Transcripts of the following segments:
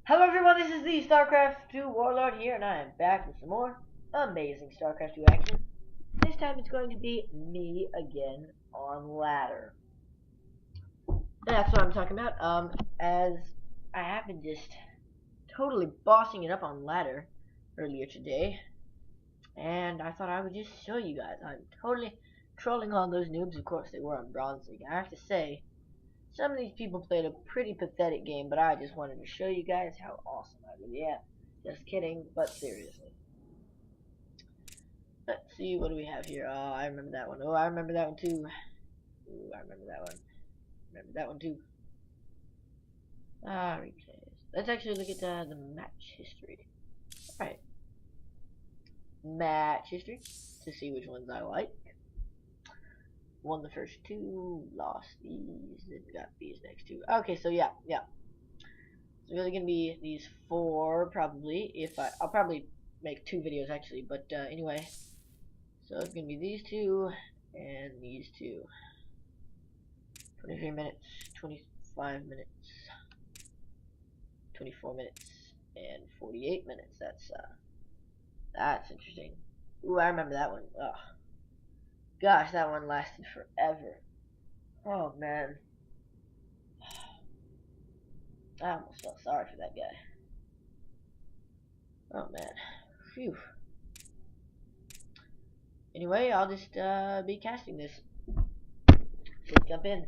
Hello everyone, this is the Starcraft 2 Warlord here, and I am back with some more amazing Starcraft 2 action. This time it's going to be me again on ladder. That's what I'm talking about, as I have been just totally bossing it up on ladder earlier today, and I thought I would just show you guys. I'm totally trolling all those noobs. Of course they were on Bronze League. I have to say, some of these people played a pretty pathetic game, but I just wanted to show you guys how awesome I really am. Just kidding, but seriously. Let's see, what do we have here? Oh, I remember that one. Oh, I remember that one too. Ooh, I remember that one. Remember that one too. Ah, replays. Let's actually look at the match history. Alright. Match history. To see which ones I like. Won the first two, lost these, then got these next two. Okay, so yeah. It's really gonna be these four, probably. I'll probably make two videos actually, but anyway. So it's gonna be these two and these two. 23 minutes, 25 minutes, 24 minutes, and 48 minutes. That's interesting. Ooh, I remember that one. Ugh. Gosh, that one lasted forever. Oh man. I almost felt sorry for that guy. Oh man. Phew. Anyway, I'll just be casting this. Let's jump in.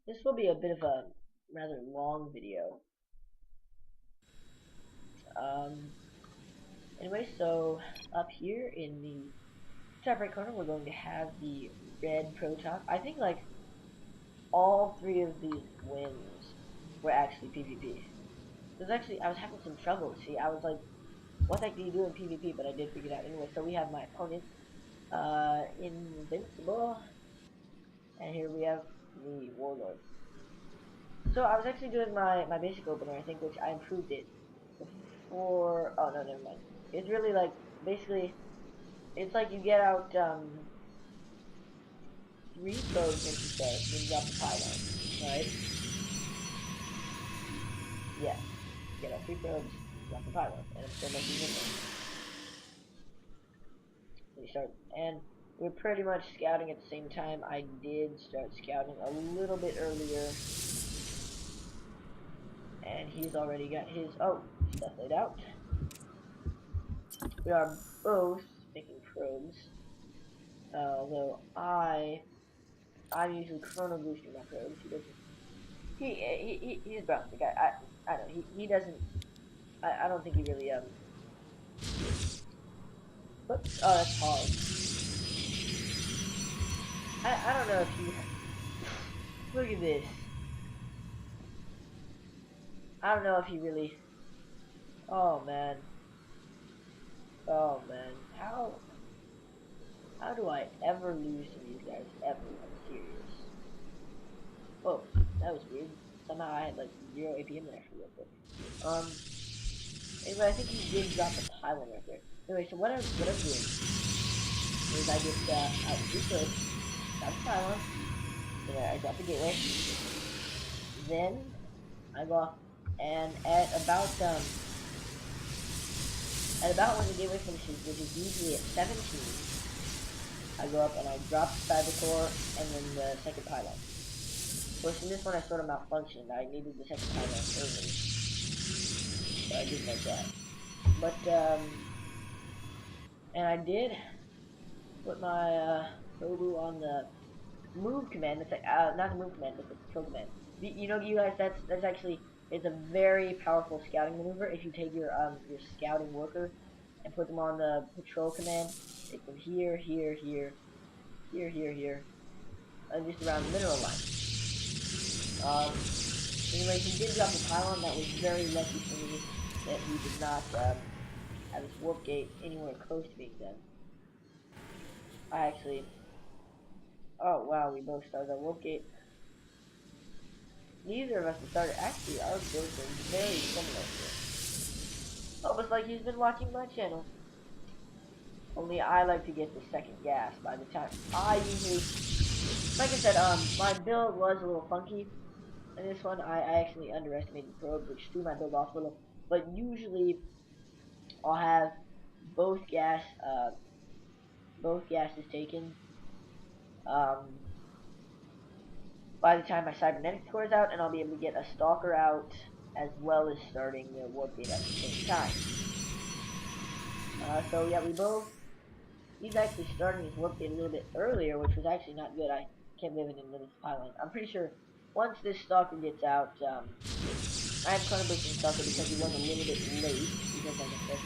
This will be a bit of a rather long video. Anyway, so up here in the top right corner, we're going to have the red Proton. I think like all three of these wins were actually PvP. I was having some trouble. See, I was like, what the heck do you do in PvP? But I did figure it out anyway. So we have my opponent, Invincible, and here we have the Warlord. So I was actually doing my basic opener, I think, which I improved it before. Oh no, never mind. It's really like basically, it's like you get out 3 probes when you start, then you drop the pylon, right? Yeah, get out 3 probes, drop the pylon, and it's still making windows. So you start, and we're pretty much scouting at the same time. I did start scouting a little bit earlier. And he's already got his stuff laid out. We are both making probes. Although I'm usually chrono boosting my probes. He doesn't. He's brown. The guy. I know. He doesn't. I don't think he really Whoops. Oh, that's hard. I don't know if he. Look at this. I don't know if he really. Oh man. Oh man. How do I ever lose to these guys? Ever? I'm serious. Oh, that was weird. Somehow I had like 0 APM there for real quick. Anyway, I think he did drop a pylon right there. Anyway, so what I'm doing is I just out 2 probes, drop the pylon, then I drop the gateway, then I go off, and at about when the gateway finishes, which is usually at 17, I go up and I drop the cyber core and then the second pylon. Of course, in this one I sort of malfunctioned. I needed the second pylon early, so I did like that. But and I did put my Robu on the move command. It's like, not the move command, but the patrol command. You know, you guys, that's actually, it's a very powerful scouting maneuver. If you take your scouting worker and put them on the patrol command, take them here, here, here, here, here, here, and just around the mineral line. Anyway, he did drop the pylon. That was very lucky for me that he did not have his warp gate anywhere close to being done. I actually. Oh wow, we both started our warp gate. Neither of us have started. Actually, our builds are very similar here. Almost like he's been watching my channel. Only I like to get the second gas by the time I usually like I said, my build was a little funky. In this one, I actually underestimated probes, which threw my build off a little. But usually, I'll have both both gases taken. Um, by the time my cybernetic score is out, and I'll be able to get a stalker out as well as starting the warp gate at the same time. So yeah, he's actually starting his warp gate a little bit earlier, which was actually not good. I can't believe I didn't limit the pylon. I'm pretty sure once this stalker gets out, I am kind of boosting stalker because he was a little bit late. Because like I said,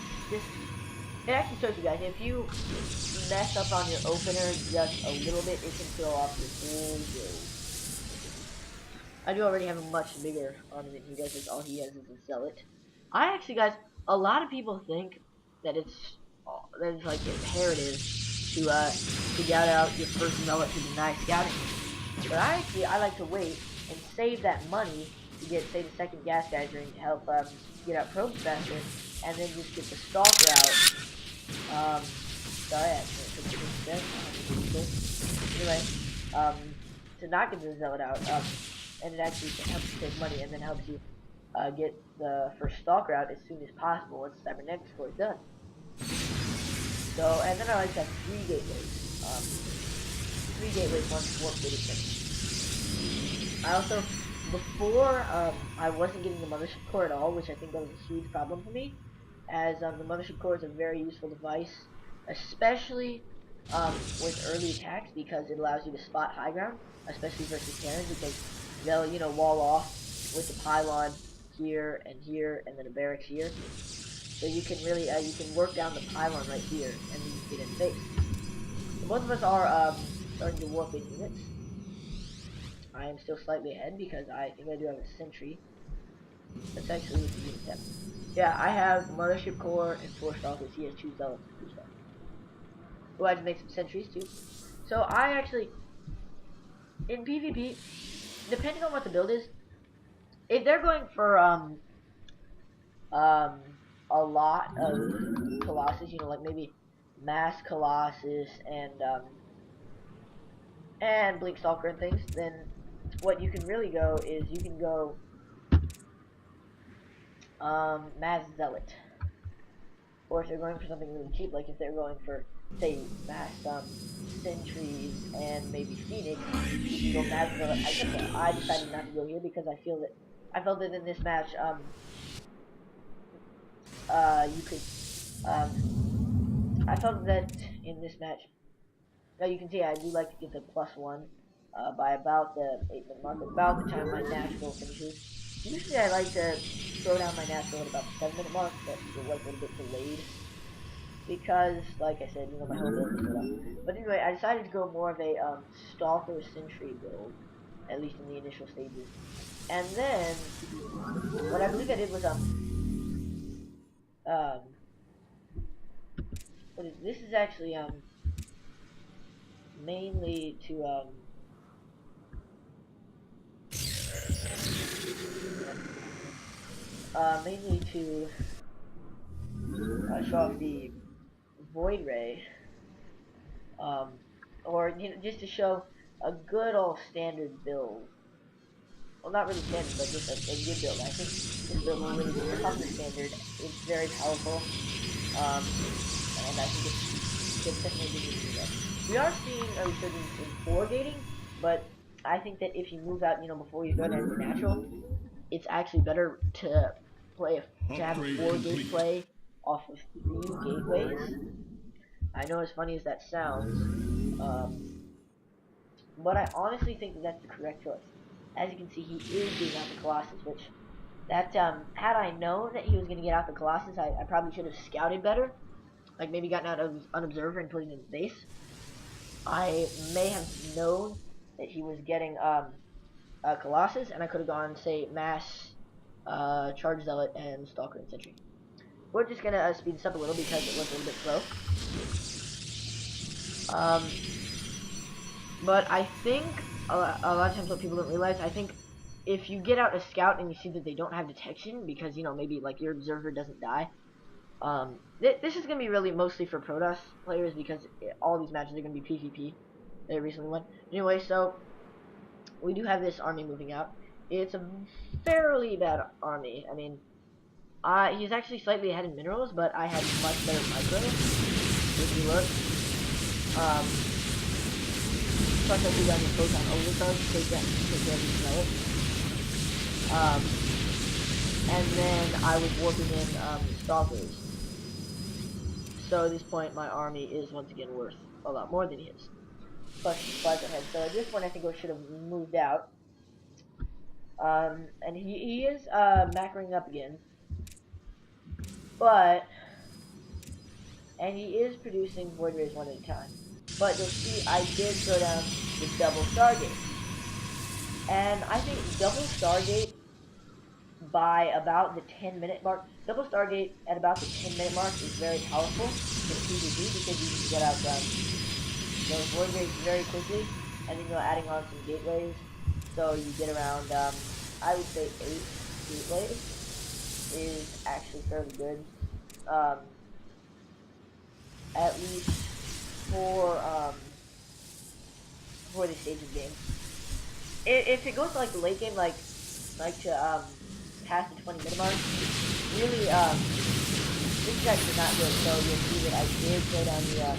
it actually shows you guys, if you mess up on your opener just a little bit, it can throw off your whole build. I do already have a much bigger army than he does, as all he has is a zealot. I actually, guys, a lot of people think that it's like imperative to get out your first zealot to deny scouting. But I like to wait and save that money to get, say, the second gas geyser and help get out probes faster, and then just get the stalker out. Sorry, I accidentally took this. Anyway, to not get the zealot out, and it actually helps you save money, and then helps you get the first stalker out as soon as possible once the cybernetic score is done. So, and then I like to have 3 gateways. 3 gateways once warp gate is finished. I also, before, I wasn't getting the mothership core at all, which I think that was a huge problem for me, as the mothership core is a very useful device, especially with early attacks, because it allows you to spot high ground, especially versus cannons, because they'll, you know, wall off with the pylon here, and then a barracks here. So you can really, you can work down the pylon right here, and then you get in base. So both of us are starting to warp in units. I am still slightly ahead because I think I do have a sentry. Let's actually look at unit depth. Yeah, I have mothership core and 4 stalkers. He has 2 zealots and 2 stalkers. Oh, I had to make some sentries too. So I actually, in PvP, depending on what the build is, if they're going for a lot of Colossus, you know, like maybe mass Colossus and Blink Stalker and things, then what you can really go is you can go mass Zealot. Or if they're going for something really cheap, like if they're going for, say, mass Sentries and maybe Phoenix, you can go mass Zealot. I decided not to go here because I felt that in this match, you could, I felt that in this match, now you can see I do like to get the +1 by about the 8-minute mark, about the time my natural finishes. Usually I like to throw down my natural at about the 7-minute mark, but it was a little bit delayed. Because, like I said, you know, my whole build was up. But anyway, I decided to go more of a Stalker Sentry build, at least in the initial stages. And then, what I believe I did was, this is actually, mainly to, show off the Void Ray, or, you know, just to show a good old standard build. Well, not really standard, but just a good build. I think this build will really become the standard. It's very powerful, and I think it's definitely good to do that. We are seeing a resurgence in 4 gating, but I think that if you move out, you know, before you go down to natural, it's actually better to have a 4 gate play off of 3 gateways. I know as funny as that sounds, but I honestly think that that's the correct choice. As you can see, he is getting out the Colossus, which, had I known that he was going to get out the Colossus, I probably should have scouted better. Like, maybe gotten out of an observer and put it in his base. I may have known that he was getting, a Colossus, and I could have gone, say, mass, Charge Zealot and Stalker and Sentry. We're just gonna speed this up a little because it was a little bit slow. But I think a lot of times what people don't realize, I think if you get out a scout and you see that they don't have detection because, you know, maybe like your observer doesn't die, this is gonna be really mostly for Protoss players because all these matches are gonna be PvP. They recently won. Anyway, so we do have this army moving out. It's a fairly bad army. I mean, he's actually slightly ahead in minerals, but I had much better micro. If you look, plus I do down the photon overcharge to take care of these relics. And then I was warping in stalkers. So at this point, my army is once again worth a lot more than his. Plus supplies ahead. So at this point, I think I should have moved out. And he is macroing up again, and he is producing void rays one at a time. But you'll see, I did throw down the double Stargate, and I think double Stargate by about the 10-minute mark. Double Stargate at about the 10-minute mark is very powerful in PvP because you can get out those void rays very quickly, and then adding on some gateways, so you get around I would say 8 gateways is actually fairly good. At least for the stage of game. If it goes to like the late game, like to past the 20-minute mark, really this is actually not good. So you'll see that I did throw down the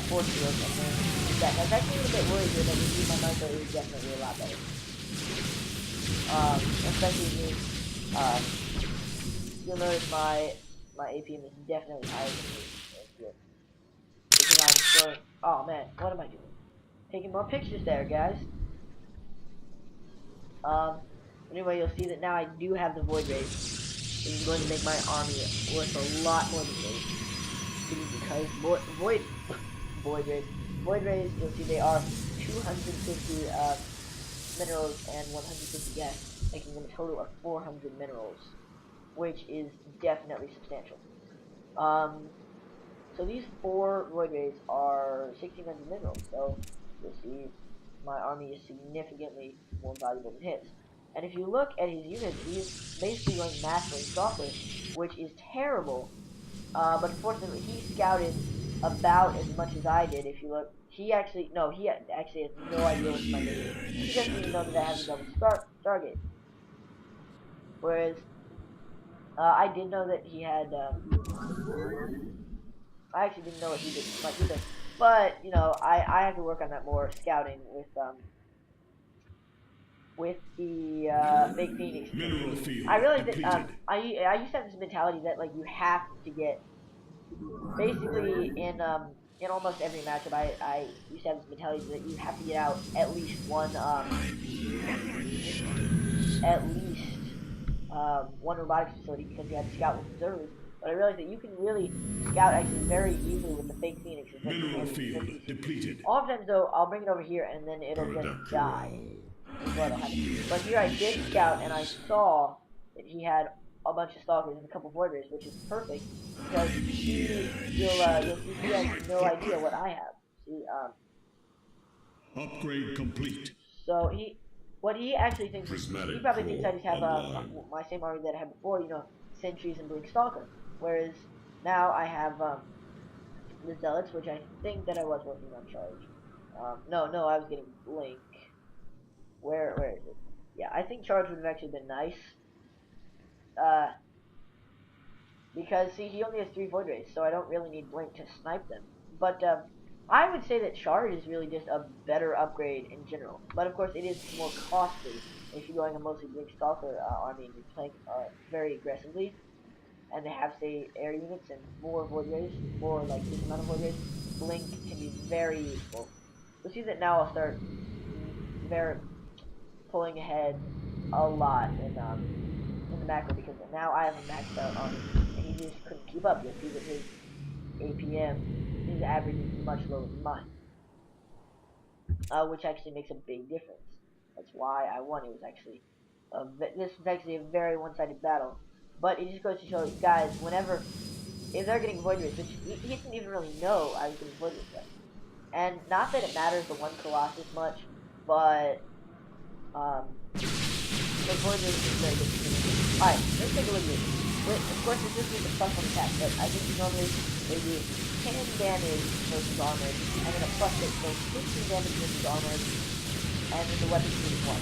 force field and then that. I was actually a little bit worried here, but you see my micro is definitely a lot better. Especially me. You'll notice my APM is definitely higher than me. Because I'm throwing. Oh man, what am I doing? Taking more pictures there, guys. Anyway, you'll see that now I do have the void rays. This is going to make my army worth a lot more than me. Because void rays, you'll see they are 250 minerals and 150 gas, making them a total of 400 minerals, which is definitely substantial. So these 4 void rays are 1600 minerals, so you'll see my army is significantly more valuable than his. And if you look at his units, he's basically going massively stalker, which is terrible. But unfortunately, he scouted about as much as I did. If you look, he actually has no idea what's my name is. He doesn't even know that I have a double Stargate. Whereas, I did know that he had, I actually didn't know what he did much either. But, I have to work on that more, scouting with the Big Phoenix. I realized that I used to have this mentality that like you have to get basically in almost every matchup I used to have this mentality that you have to get out at least one one robotics facility because you have to scout with observers. But I realized that you can really scout actually very easily with the fake phoenixes. Mineral field depleted. Oftentimes though, I'll bring it over here and then it'll just die. But here I did scout and I saw that he had a bunch of stalkers and a couple void rays, which is perfect because you'll see he has no idea what I have. See, upgrade complete. So what he actually thinks, he probably thinks I just have my same army that I had before, sentries and blink stalker. Whereas now I have the zealots, which I think that I was working on charge. No, I was getting blink. Where is it? Yeah, I think charge would have actually been nice. Because see, he only has 3 void rays, so I don't really need blink to snipe them. But I would say that charge is really just a better upgrade in general. But of course, it is more costly if you're going a mostly blink stalker army and you're playing very aggressively. And they have, say, air units and more void rays, more like this amount of void rays. Blink can be very useful. You'll see that now I'll start pulling ahead a lot in the macro because now I have a maxed out army and he just couldn't keep up. You'll see that his APM, his average is much lower than mine, which actually makes a big difference. That's why I won. It was actually this was actually a very one-sided battle, but it just goes to show you guys if they're getting void rays, which he didn't even really know I was getting void rays yet. And not that it matters the one Colossus much, but the void rays is very good. Alright, let's take a look at this. of course, this is with a plus 1 attack, but I think normally they do 10 damage versus armored, and then a plus 6, so 15 damage versus armored, and then the weapon speed is 1.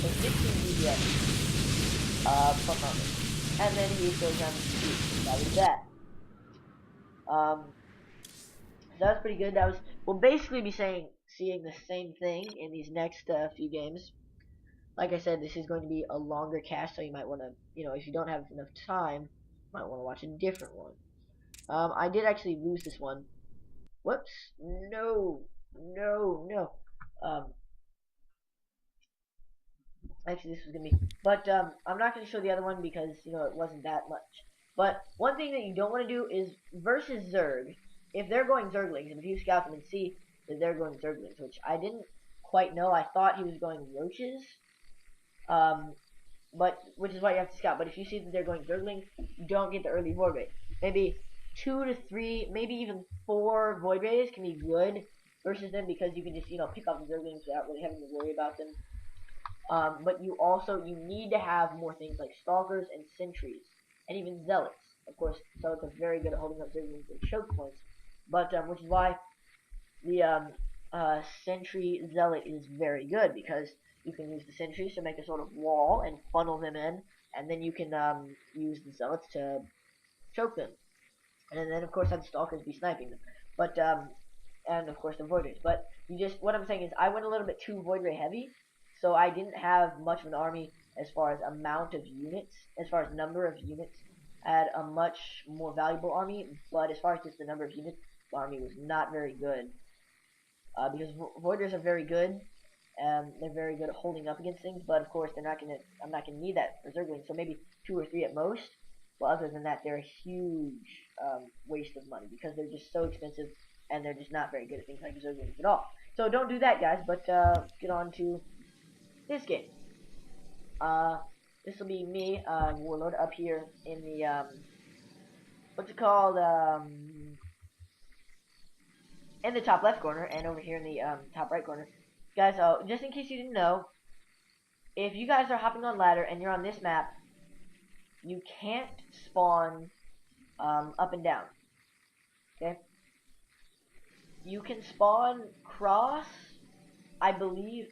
So 15 DPS from armored. And then he goes down to speed. That was that. So that was pretty good. That was, we'll basically be seeing the same thing in these next few games. Like I said, this is going to be a longer cast, so you might want to, if you don't have enough time, you might want to watch a different one. I did actually lose this one. Whoops. No. Actually, this was going to be, but I'm not going to show the other one because, it wasn't that much. But one thing that you don't want to do is versus Zerg. If they're going Zerglings, and if you scout them and see that they're going Zerglings, which I didn't quite know, I thought he was going Roaches. But which is why you have to scout. But if you see that they're going Zerglings, you don't get the early Void Ray. Maybe 2 to 3, maybe even 4 Void Rays can be good versus them because you can just pick up the Zerglings without really having to worry about them. But you need to have more things like Stalkers and Sentries and even Zealots. Of course, Zealots are very good at holding up Zerglings and choke points. But which is why the Sentry Zealot is very good because you can use the sentries to make a sort of wall and funnel them in, and then you can use the zealots to choke them. And then, of course, have the stalkers be sniping them. But, and of course the void rays. But what I'm saying is I went a little bit too void ray heavy, so I didn't have much of an army as far as amount of units, as far as number of units. I had a much more valuable army, but as far as just the number of units, the army was not very good. Because void rays are very good. They're very good at holding up against things, but of course I'm not gonna need that for Zerglings, so maybe 2 or 3 at most. Well, other than that, they're a huge waste of money because they're just so expensive and they're just not very good at things like Zerglings at all. So don't do that, guys. But get on to this game. This will be me, Warlord, up here in the what's it called? In the top left corner, and over here in the top right corner. Guys, just in case you didn't know, if you guys are hopping on ladder and you're on this map, you can't spawn up and down. Okay? You can spawn cross, I believe.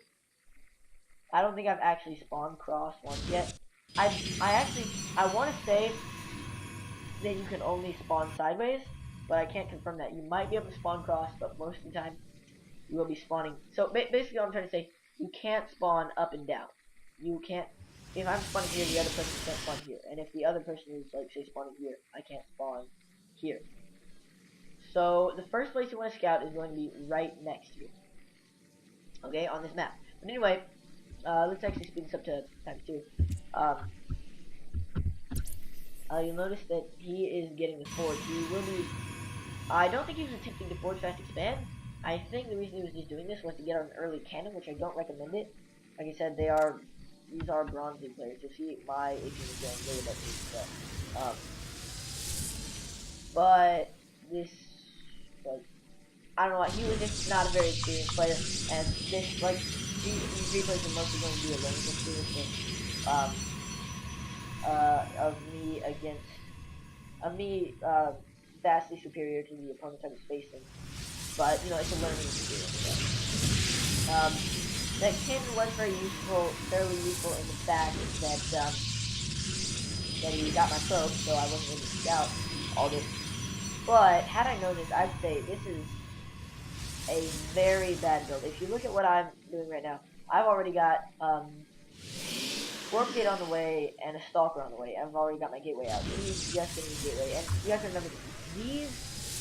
I don't think I've actually spawned cross once yet. I want to say that you can only spawn sideways, but I can't confirm that. You might be able to spawn cross, but most of the time you will be spawning. So basically what I'm trying to say, you can't spawn up and down. You can't, if I'm spawning here, the other person can't spawn here. And if the other person is, like, say, spawning here, I can't spawn here. So the first place you want to scout is going to be right next to you. Okay, on this map. But anyway, let's actually speed this up to times 2. You'll notice that he is getting the forge. He will be, I don't think he was attempting to forge fast expand. I think the reason he was just doing this was to get an early cannon, which I don't recommend it. Like I said, these are bronze league players. You'll see my agent is going really about this stuff. But this, like, I don't know, he was just not a very experienced player, and this, like, these replays are mostly going to be a learning experience of me vastly superior to the opponents I was facing. But, it's a learning experience. So. That cannon was fairly useful in the fact that he got my probe, so I wasn't able to scout all this. But, had I known this, I'd say this is a very bad build. If you look at what I'm doing right now, I've already got, Warp Gate on the way, and a Stalker on the way. I've already got my Gateway out. He's just getting the Gateway, and you have to remember, these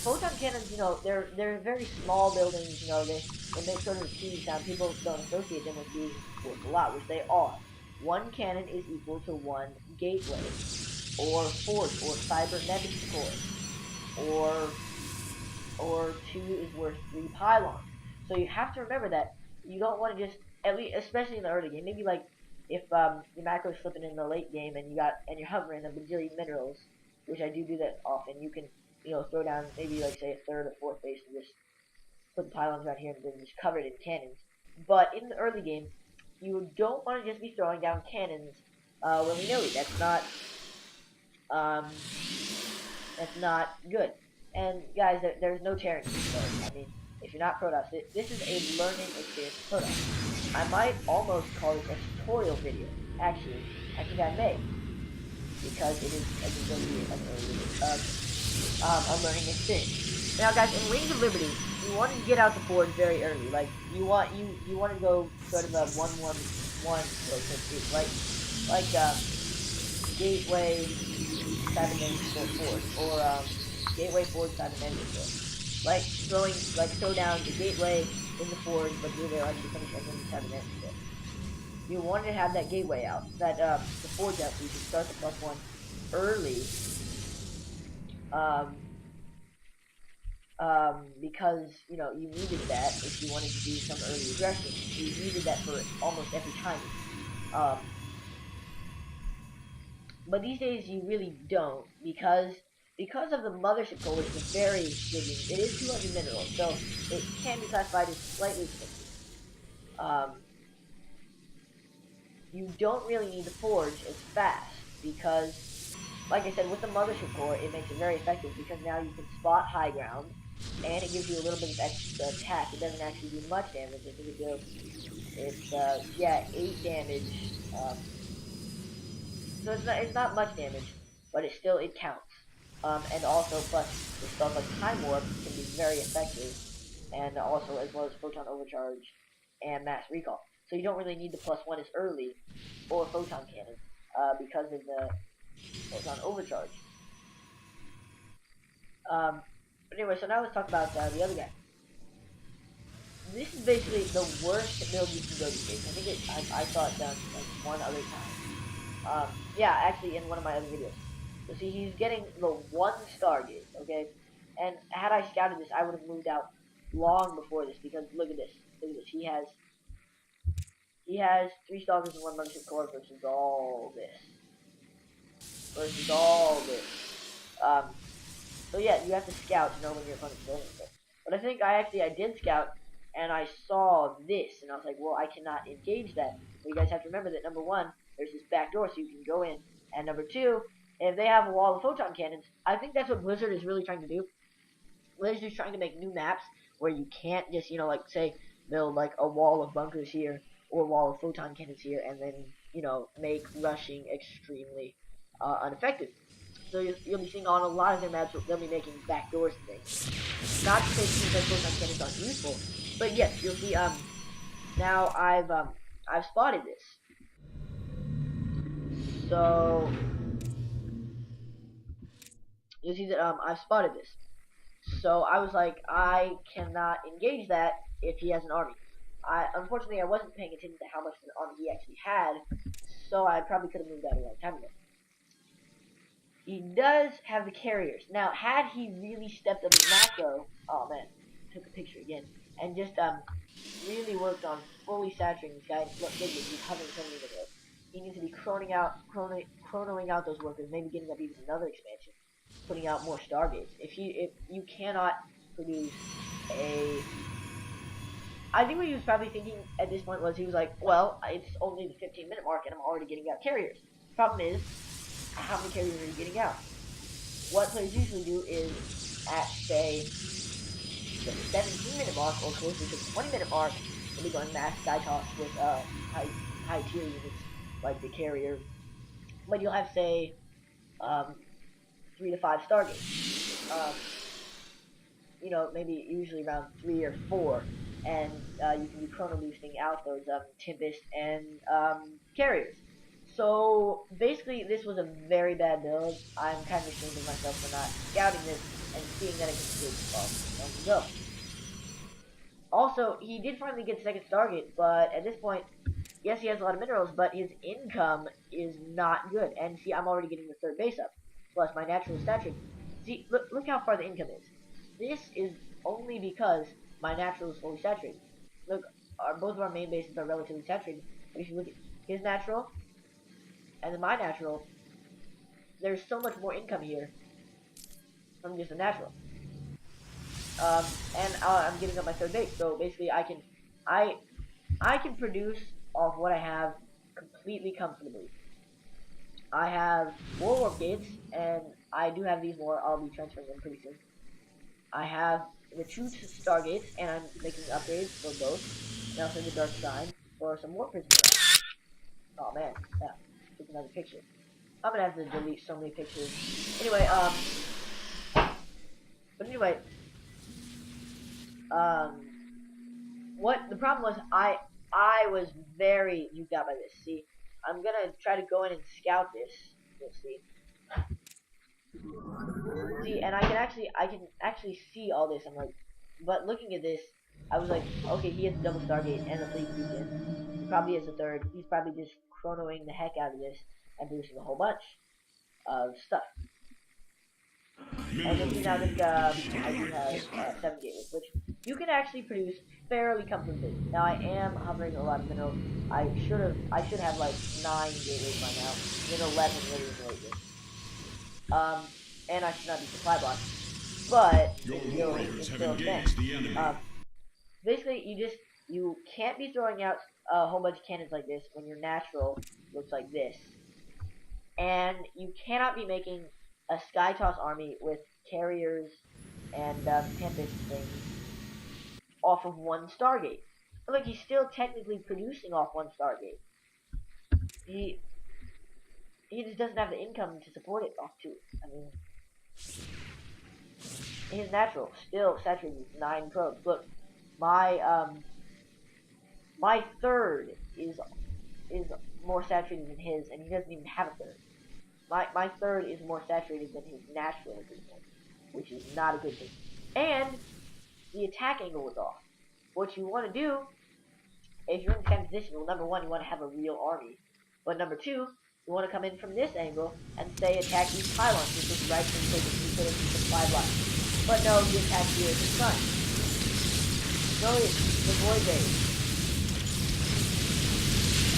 photon cannons, they're very small buildings, they make sort of a puny sound. People don't associate them with being worth a lot, which they are. 1 cannon is equal to 1 gateway, or forge, or cybernetic core, or 2 is worth 3 pylons. So you have to remember that you don't want to just, at least, especially in the early game, maybe like if your macro is flipping in the late game and you're hovering a bajillion minerals, which I do that often, you can throw down maybe like say a 3rd or 4th base and just put the pylons around here and then just cover it in cannons. But in the early game, you don't want to just be throwing down cannons willy-nilly. That's not That's not good. And guys, there's no tearing this code. I mean, if you're not Protoss, this is a learning experience for Protoss. I might almost call this a tutorial video. Actually, I think I may, because it is going to be a learning experience. Now, guys, in Wings of Liberty, you want to get out the forge very early. Like you want to go sort of a 1-1-1 so to speak, like Gateway Cybernetics Forge or Gateway Forge Cybernetics. Like throw down the gateway in the forge, but do their actually finish and then the Cybernetics. You want to have that gateway out, that the forge out, so you can start the +1 early. Because you know you needed that if you wanted to do some early aggression. You needed that for almost every time. But these days you really don't, because of the mothership core, which is very good. It is 200 minerals, so it can be classified as slightly expensive. You don't really need the forge as fast, because, like I said, with the mothership core, it makes it very effective, because now you can spot high ground, and it gives you a little bit of extra attack. It doesn't actually do much damage. I think it's 8 damage. So it's not much damage, but it counts. And also, plus the stuff like Time Warp can be very effective, and also as well as Photon Overcharge and Mass Recall. So you don't really need the +1 as early, or Photon Cannon, because of the Photon Overcharge. But anyway, so now let's talk about the other guy. This is basically the worst build you can go these days. I think I saw it done like one other time. Yeah, actually in one of my other videos. So see, he's getting the 1 Stargate, okay? And had I scouted this, I would have moved out long before this, because look at this. Look at this. He has 3 Stalkers and 1 Mothership Core versus all this. So yeah, you have to scout to know when your opponent's building it. But I think I did scout, and I saw this, and I was like, well, I cannot engage that. But you guys have to remember that number 1, there's this back door, so you can go in, and number 2, if they have a wall of photon cannons, I think that's what Blizzard is really trying to do. Blizzard is trying to make new maps where you can't just, like, say, build like a wall of bunkers here or a wall of photon cannons here, and then, make rushing extremely ineffective. So you'll be seeing on a lot of their maps, they'll be making back doors and things. Not to say that photon cannons aren't useful, but yes, you'll see. Now I've spotted this. So you'll see that I've spotted this. So I was like, I cannot engage that if he has an army. Unfortunately I wasn't paying attention to how much of an army he actually had, so I probably could have moved out a long time ago. He does have the carriers. Now, had he really stepped up his macro, oh man, took a picture again, and just really worked on fully saturating this guy. Look, he's hovering so many of those. He needs to be chronoing out those workers, maybe getting up even another expansion, putting out more Stargates. If you cannot produce a, I think what he was probably thinking at this point was, he was like, well, it's only the 15-minute mark and I'm already getting out carriers. Problem is, how many carriers are you getting out? What players usually do is at, say, the 17-minute mark or closer to the 20-minute mark, they'll be going mass die toss with high tier units like the carrier. But you'll have, say, 3 to 5 Stargates. Maybe usually around 3 or 4, and you can be chrono boosting out those Tempest and carriers. So basically, this was a very bad build. I'm kind of ashamed of myself for not scouting this and seeing that it could go. Also, he did finally get second Stargate, but at this point, yes, he has a lot of minerals, but his income is not good. And see, I'm already getting the 3rd base up, plus my natural is saturated. See, look how far the income is. This is only because my natural is fully saturated. Look, both of our main bases are relatively saturated. But if you look at his natural and then my natural, there's so much more income here from just a natural. And I'm getting up my 3rd base, so basically I can produce off what I have completely comfortably. I have 4 warp gates, and I do have these more. I'll be transferring them pretty soon. I have the 2 stargates, and I'm making upgrades for both. And also the dark sign for some warp prisoners. Oh man, yeah, took another picture. I'm gonna have to delete so many pictures. Anyway, but anyway, what the problem was, I was very duped out by this. See, I'm gonna try to go in and scout this. You'll see. See, and I can actually see all this. I'm like, but looking at this, I was like, okay, he has a double Stargate and a fleet beacon. He probably has a third. He's probably just chronoing the heck out of this and producing a whole bunch of stuff. And you'll see now that I do have 7 gateways, which you can actually produce fairly comfortably. Now I am hovering a lot of minerals. I should have like 9 gateways by now, then 11 really lately. And I should not be supply blocked. But it's still a thing. Basically, you can't be throwing out a whole bunch of cannons like this when your natural looks like this, and you cannot be making a Sky Toss army with carriers and Tempest things off of 1 Stargate. But like, he's still technically producing off 1 Stargate. He just doesn't have the income to support it off 2. I mean, his natural still saturated with 9 probes. Look, my third is more saturated than his, and he doesn't even have a third. My third is more saturated than his natural at this point, which is not a good thing. And the attack angle was off. What you want to do, if you're in this kind of position, well, number 1, you want to have a real army. But number 2, you want to come in from this angle and say attack these pylons, which is right when you take it to the supply block. But no, you attack here at the front. So the void base.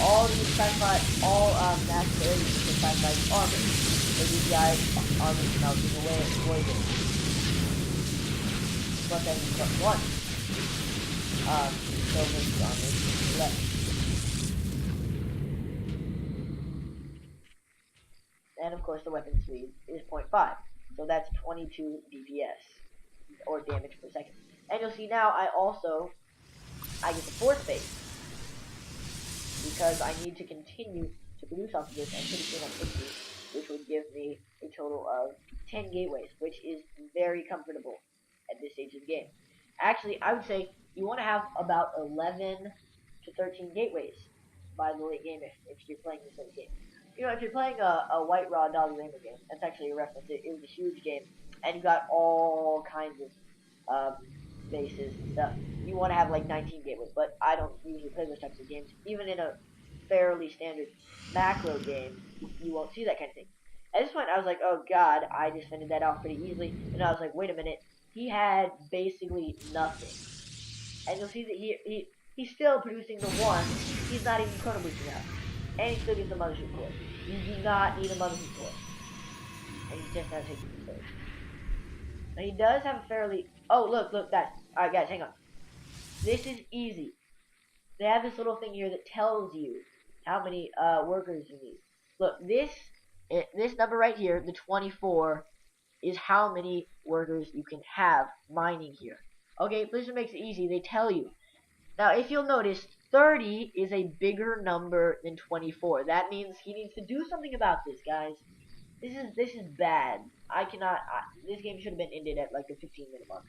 All these mass areas can classified armor. So these guys are melting away at the void base. Plus that is plus 1. So much armor left. And of course the weapon speed is 0.5. So that's 22 DPS, or damage per second. And you'll see now I get the force base, because I need to continue to produce off of this, and pretty soon I'm 60, which would give me a total of 10 gateways, which is very comfortable at this stage of the game. Actually, I would say you want to have about 11 to 13 gateways by the late game if you're playing this late game. You know, if you're playing a White Raw Dog Rainbow game, that's actually a reference. It was a huge game, and you got all kinds of bases and stuff. You want to have like 19 gateways, but I don't usually play those types of games. Even in a fairly standard macro game, you won't see that kind of thing. At this point, I was like, oh god, I just fended that off pretty easily, and I was like, wait a minute, he had basically nothing. And you'll see that he's still producing the 1, he's not even chrono boosting out. And he still gets the mothership core. You do not need a mothership core. And you just have to take the third. Now he does have a fairly... Oh, look, guys. Alright, guys, hang on. This is easy. They have this little thing here that tells you how many workers you need. Look, this number right here, the 24, is how many workers you can have mining here. Okay, Blizzard makes it easy. They tell you. Now, if you'll notice, 30 is a bigger number than 24. That means he needs to do something about this, guys. This is bad. This game should have been ended at like the 15-minute mark.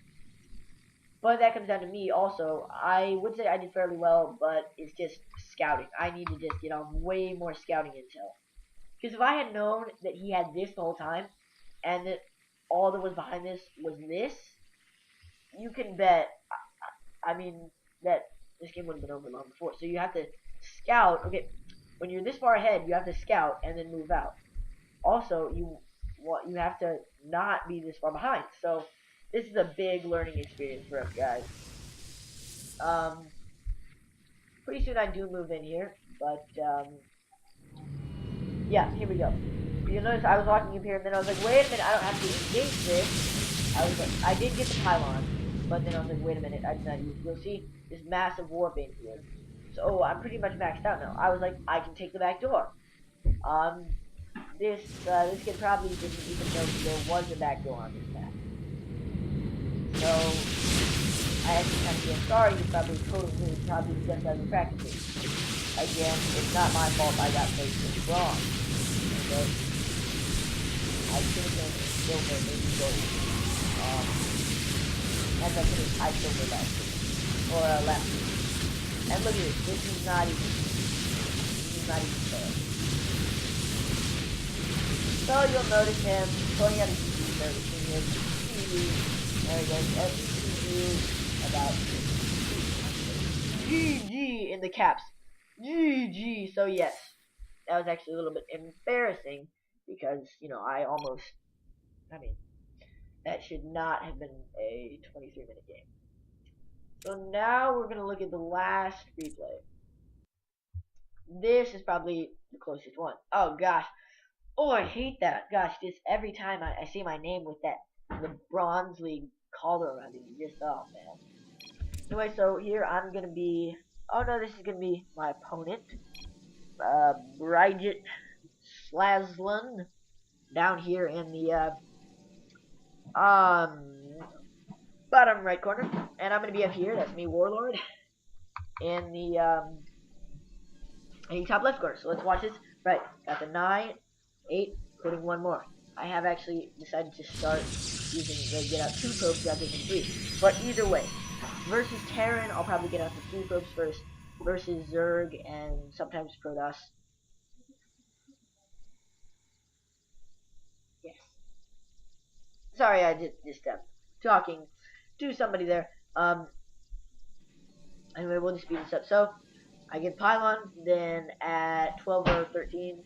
But that comes down to me also. I would say I did fairly well, but it's just scouting. I need to just get on way more scouting intel. Because if I had known that he had this the whole time, and that all that was behind this was this, you can bet, that this game would have been over long before. So you have to scout. Okay, when you're this far ahead, you have to scout and then move out. Also, you have to not be this far behind. So this is a big learning experience for us guys. Pretty soon I do move in here, but yeah, here we go. You'll notice I was walking up here, and then I was like, wait a minute, I don't have to engage this. I was like, I did get the pylon, but then I was like, wait a minute, I did not use. You'll see this massive warp in here. So I'm pretty much maxed out now. I was like, I can take the back door. this kid probably didn't even know there was a back door on this map. So I actually kind of feel sorry. He's probably probably just as practicing. Again, it's not my fault I got placed in wrong. Okay? I should have been silver, maybe gold. As I finished high silver last week. Or last week. And look at this. This is not even fair. So you'll notice him pulling out his TV servicing his TV. There he goes. FCU about GG in the caps. GG. So yes, that was actually a little bit embarrassing because, you know, that should not have been a 23-minute game. So now we're going to look at the last replay. This is probably the closest one. Oh gosh. Oh, I hate that. Gosh, just every time I see my name with the Bronze League collar around it, just, oh man. Anyway, so here I'm going to be, oh no, this is going to be my opponent. Bridget Slaslan. Down here in the, bottom right corner. And I'm going to be up here, that's me, Warlord. In the, top left corner. So let's watch this. Right, got the 9, 8, including one more. I have actually decided to start using the get out 2 probes rather than 3. But either way, versus Terran, I'll probably get out the 3 probes first. Versus Zerg and sometimes Protoss. Yes. Sorry, I just talking to somebody there. Anyway, we'll just speed this up. So I get pylon, then at 12 or 13,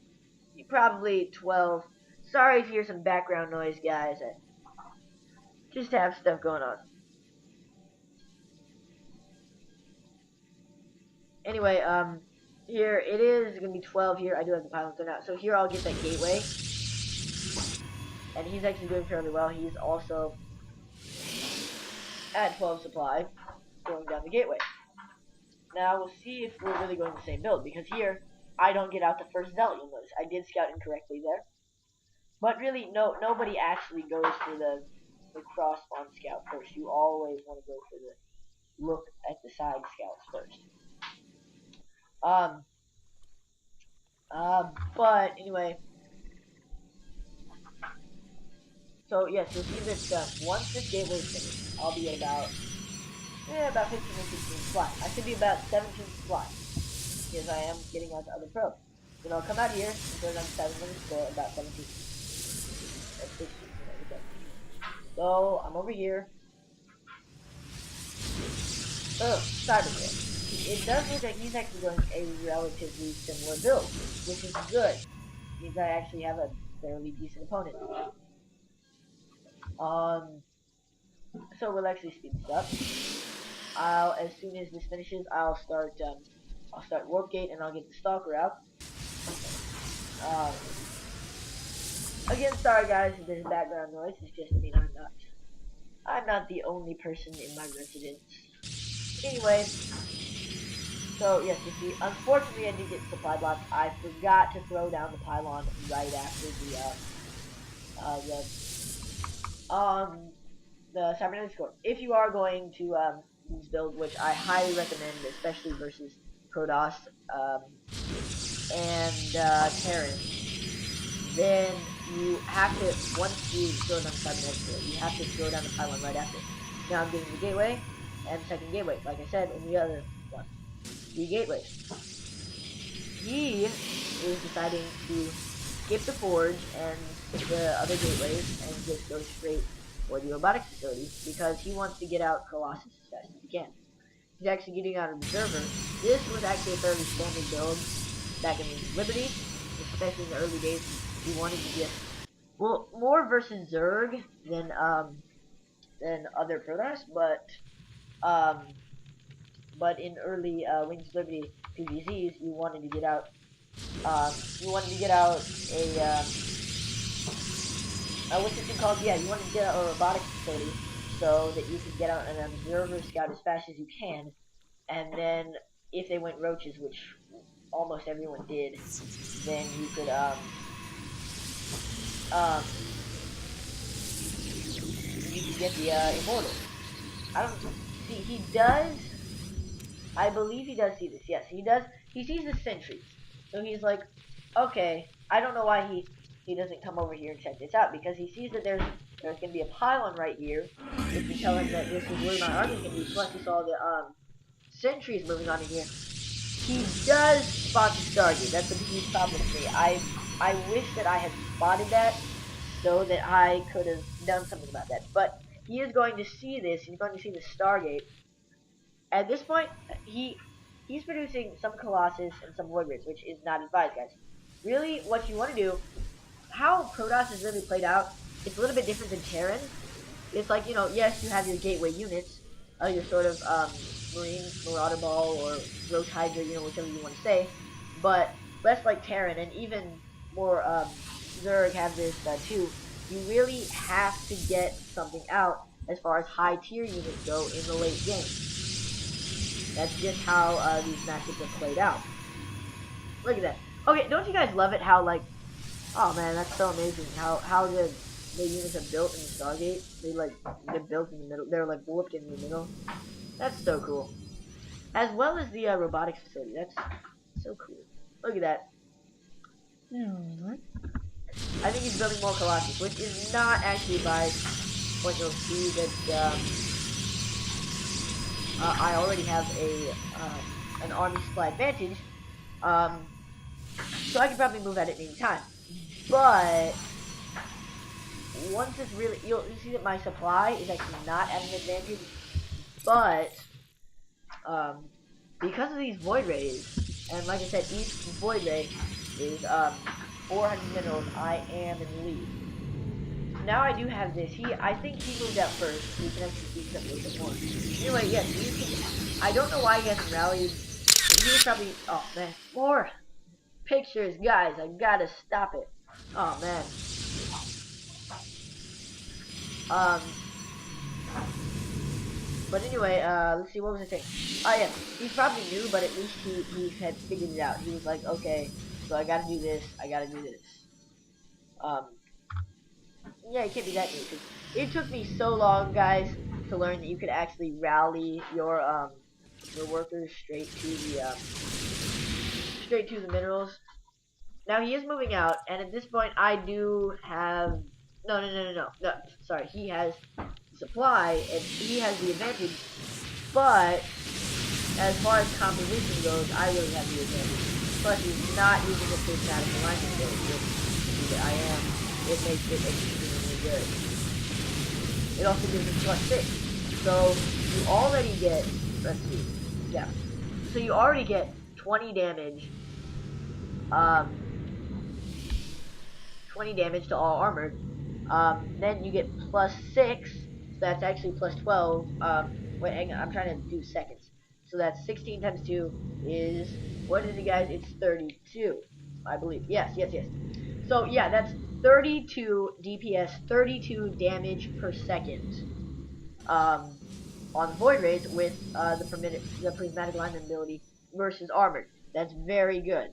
probably 12. Sorry if you hear some background noise, guys. I just have stuff going on. Anyway, here it is going to be 12 here. I do have the pylon thrown out. So here I'll get that gateway. And he's actually doing fairly well. He's also at 12 supply, going down the gateway. Now we'll see if we're really going the same build, because here I don't get out the first zealot. You'll notice I did scout incorrectly there, but really nobody actually goes for the cross on scout first. You always want to go for the look at the side scouts first. But anyway, so yes, you'll see this once this gateway is finished, I'll be at about 15 or 16 supply. I should be about 17 supply, because I am getting out the other probes. Then I'll come out here, and go down to 7 minutes for about 17. That's 16, So, I'm over here. Oh, Cybergrid. It does look like he's actually doing a relatively similar build, which is good. It means I actually have a fairly decent opponent. So we'll actually speed this up. As soon as this finishes, I'll start Warp Gate, and I'll get the Stalker out. Again, sorry guys if there's background noise. It's just, I mean, I'm not the only person in my residence. Anyway, so yes, you see, unfortunately I did get supply blocks. I forgot to throw down the pylon right after the Cybernetic Score. If you are going to use build, which I highly recommend, especially versus Protoss and Terran, then you have to, once you throw down the Cybernetic Score, you have to throw down the pylon right after. Now I'm getting the gateway and the second gateway, like I said in the other one. 3 gateways. He is deciding to skip the forge and the other gateways and just go straight for the robotics facility, because he wants to get out Colossus as fast as he can. He's actually getting out an observer. This was actually a fairly standard build back in Liberty, especially in the early days. He wanted to get, well, more versus Zerg than other Protoss, but in early Wings of Liberty PvZs, you wanted to get out a what's this thing called? Yeah, you wanted to get out a robotics facility so that you could get out an observer scout as fast as you can, and then if they went roaches, which almost everyone did, then you could you can get the immortal. I don't see. He does. I believe he does see this. Yes, he does. He sees the sentries. So he's like, okay. I don't know why he doesn't come over here and check this out, because he sees that there's gonna be a pylon right here. If you tell him that this is where my army's gonna be, plus he saw the sentries moving on in here. He does spot the Stargate. That's a huge problem for me. I wish that I had spotted that so that I could have done something about that. But he is going to see this. He's going to see the Stargate. At this point, he's producing some Colossus and some Void Rays, which is not advised, guys. Really, what you want to do, how Protoss is really played out, it's a little bit different than Terran. It's like, you know, yes, you have your gateway units, your sort of Marine Marauder Ball or Roach Hydra, you know, whichever you want to say, but less like Terran, and even more Zerg have this too. You really have to get something out as far as high tier units go in the late game. That's just how these matchups are played out. Look at that. Okay, don't you guys love it how, like, oh man, that's so amazing how the units are built in the Stargate. They're built in the middle. They're like warped in the middle. That's so cool. As well as the robotics facility. That's so cool. Look at that. I think he's building more Colossus, which is not actually advised. But you'll see that I already have an army supply advantage. So I can probably move at it any time. But once it's really, you'll see that my supply is actually not at an advantage. But because of these Void Rays, and like I said, each Void Ray is 400 minerals, I am in the lead. Now I do have this. I think he moved out first. We can actually see something a little bit more. Anyway, yes, you can. I don't know why he hasn't rallied. He was probably. Oh man, more pictures, guys. I gotta stop it. Oh man. But anyway, let's see, what was I saying? Oh yeah, he's probably new, but at least he had figured it out. He was like, okay, so I gotta do this, I gotta do this. Yeah, it can't be that new, because it took me so long, guys, to learn that you could actually rally your workers straight to the minerals. Now he is moving out, and at this point I do have no, sorry, he has supply and he has the advantage, but as far as composition goes, I really have the advantage. Plus he's not using the prismatic alignment that I am. It makes it extremely good. It also gives him +6. So you already get, let's see, yeah. So you already get 20 damage. 20 damage to all armored. Then you get +6. So that's actually +12. Wait, hang on, I'm trying to do seconds. So that's 16 times 2 is, what is it, guys? It's 32, I believe. Yes. So yeah, that's 32 DPS, 32 damage per second. On Void Rays with the prismatic alignment ability versus armored. That's very good.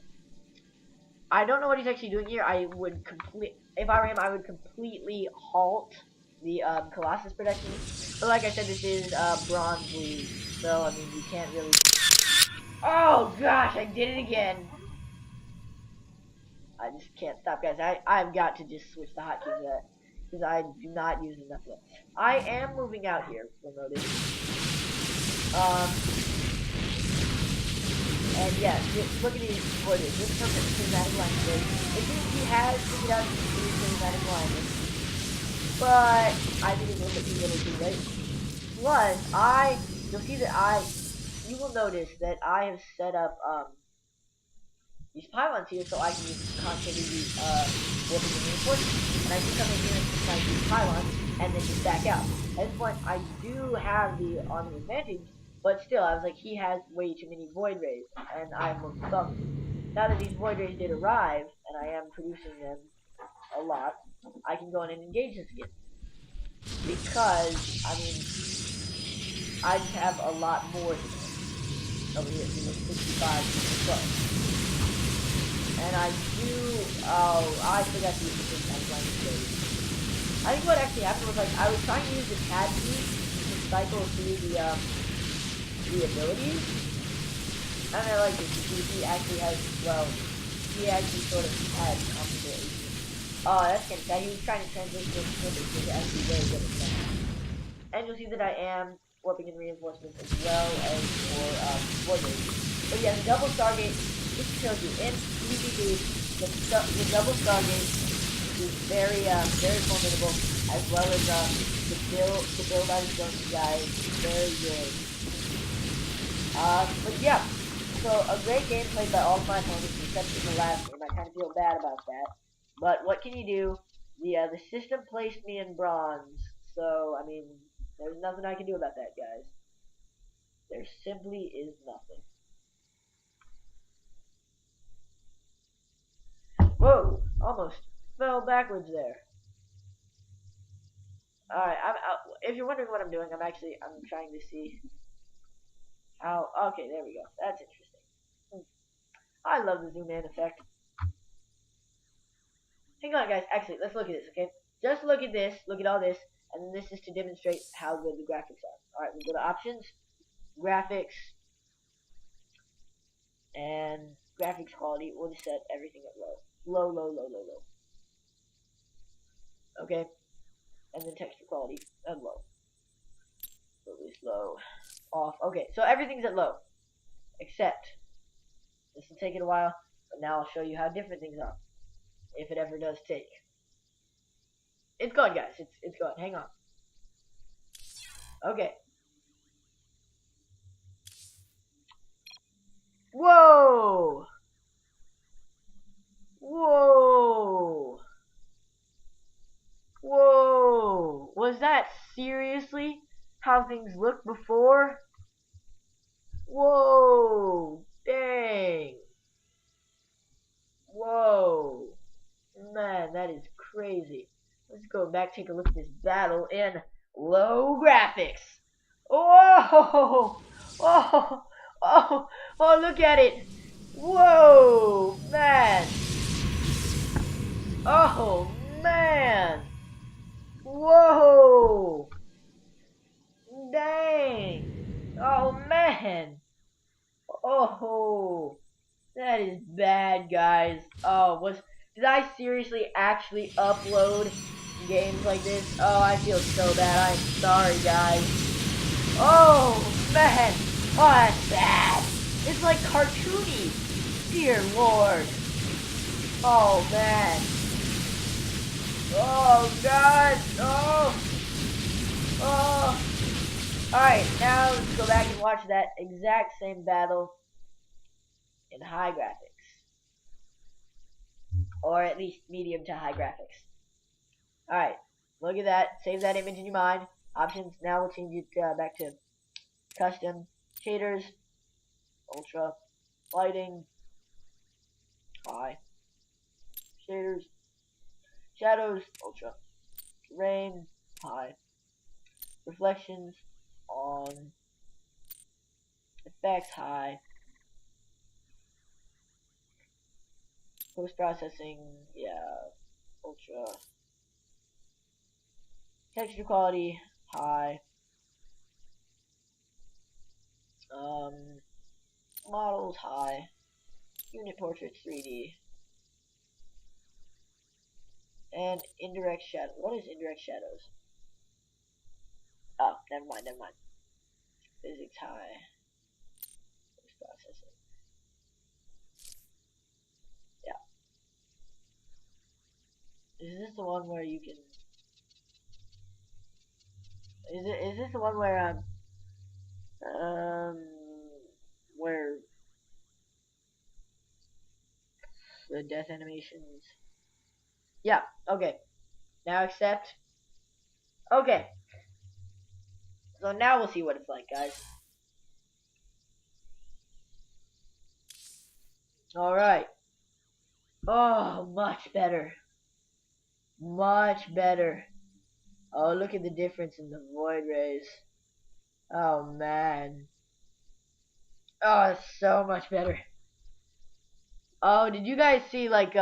I don't know what he's actually doing here. If I were him, I would completely halt the Colossus production. But like I said, this is Bronze League, so I mean you can't really. Oh gosh, I did it again. I just can't stop, guys. I've got to just switch the hotkeys because I do not use enough of it. I am moving out here. You'll notice. And yeah, look at these borders. This is something prismatic alignment. It seems he has figured out to use prismatic alignment, but I think it's a little too late. Plus, you'll see that you will notice that I have set up these pylons here so I can constantly be warping and reinforcing. And I can come in here and try to use pylons and then just back out. At this point, I do have the army advantage. But still, I was like, he has way too many Void Rays, and I'm some. Now that these Void Rays did arrive, and I am producing them a lot, I can go in and engage this again. Because, I mean, I just have a lot more to do. Over here, 65, 12. And I do, oh, I forgot to use the thing I was trying to say. I think what actually happened was, like, I was trying to use the tab key to cycle through the abilities. And I like this because he actually has, well, he actually sort of had compensation. Oh, that's kind of sad. He was trying to transition into Snippets, which is actually very good at that. And you'll see that I am warping in reinforcements as well as for Warlord. But yeah, the double Stargate, just shows you in PvP, the double Stargate is very very formidable, as well as the build I was showing you guys, very good. But yeah, so a great game played by all of my opponents, except in the last game. I kind of feel bad about that. But what can you do? The system placed me in bronze, so I mean, there's nothing I can do about that, guys. There simply is nothing. Whoa! Almost fell backwards there. Alright, if you're wondering what I'm doing, I'm trying to see how. Okay, there we go. That's interesting. I love the zoom in effect. Hang on, guys. Actually, let's look at this, okay? Just look at this. Look at all this. And then this is to demonstrate how good the graphics are. Alright, we'll go to options, graphics, and graphics quality. We'll just set everything at low. Low, low, low, low, low. Okay? And then texture quality and low. Really slow. Off. Okay, so everything's at low. Except, this will take it a while, but now I'll show you how different things are. If it ever does take. It's going, guys. It's going. Hang on. Okay. Whoa! Whoa! Whoa! Was that seriously how things looked before? Whoa! Dang! Whoa! Man, that is crazy. Let's go back, take a look at this battle in low graphics. Oh! Oh! Oh! Oh! Look at it! Whoa! Man! Oh! Man! Whoa! Dang! Oh man! Oh! That is bad, guys. Oh, did I seriously actually upload games like this? Oh, I feel so bad. I'm sorry, guys. Oh, man. Oh, that's bad. It's like cartoony. Dear Lord. Oh, man. Oh, God. Oh. Oh. Alright, now let's go back and watch that exact same battle in high graphics, or at least medium to high graphics. Alright, look at that. Save that image in your mind. Options. Now we'll change it back to custom shaders, ultra, lighting, high, shaders, shadows, ultra, terrain, high, reflections, on, effects, high, post-processing, yeah, ultra, texture quality, high, models, high, unit portraits, 3D, and indirect shadow. What is indirect shadows? Oh, never mind. Physics, high, post-processing, yeah. Is this the one where you can... Is this the one where where the death animations? Yeah, okay. Now accept. Okay. So now we'll see what it's like, guys. Alright. Oh, much better. Much better. Oh, look at the difference in the void rays. Oh, man. Oh, it's so much better. Oh, did you guys see like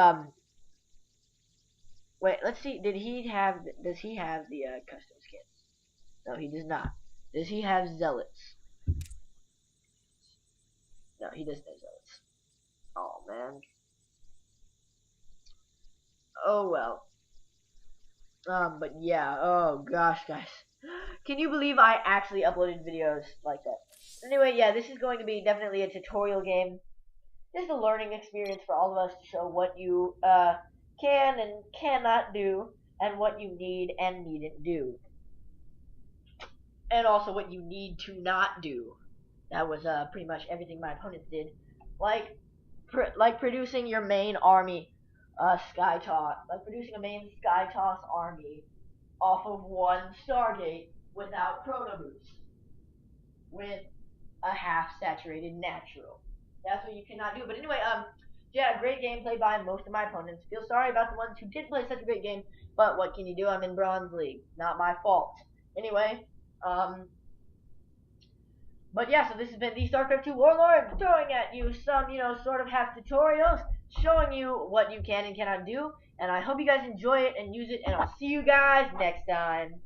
Wait, let's see. Does he have the custom skins? No, he does not. Does he have zealots? No, he doesn't have zealots. Oh man. Oh well. But yeah. Oh gosh, guys. Can you believe I actually uploaded videos like that? Anyway, yeah, this is going to be definitely a tutorial game. Just a learning experience for all of us to show what you can and cannot do, and what you need and needn't do, and also what you need to not do. That was pretty much everything my opponents did, like producing your main army, sky toss, like producing a main sky toss army off of one Stargate without chrono boost, with a half saturated natural. That's what you cannot do. But anyway, yeah, great game played by most of my opponents. Feel sorry about the ones who did play such a great game, but what can you do? I'm in Bronze League. Not my fault. Anyway, but yeah, so this has been the Starcraft 2 Warlord, throwing at you some, sort of half tutorials, showing you what you can and cannot do, and I hope you guys enjoy it and use it, and I'll see you guys next time.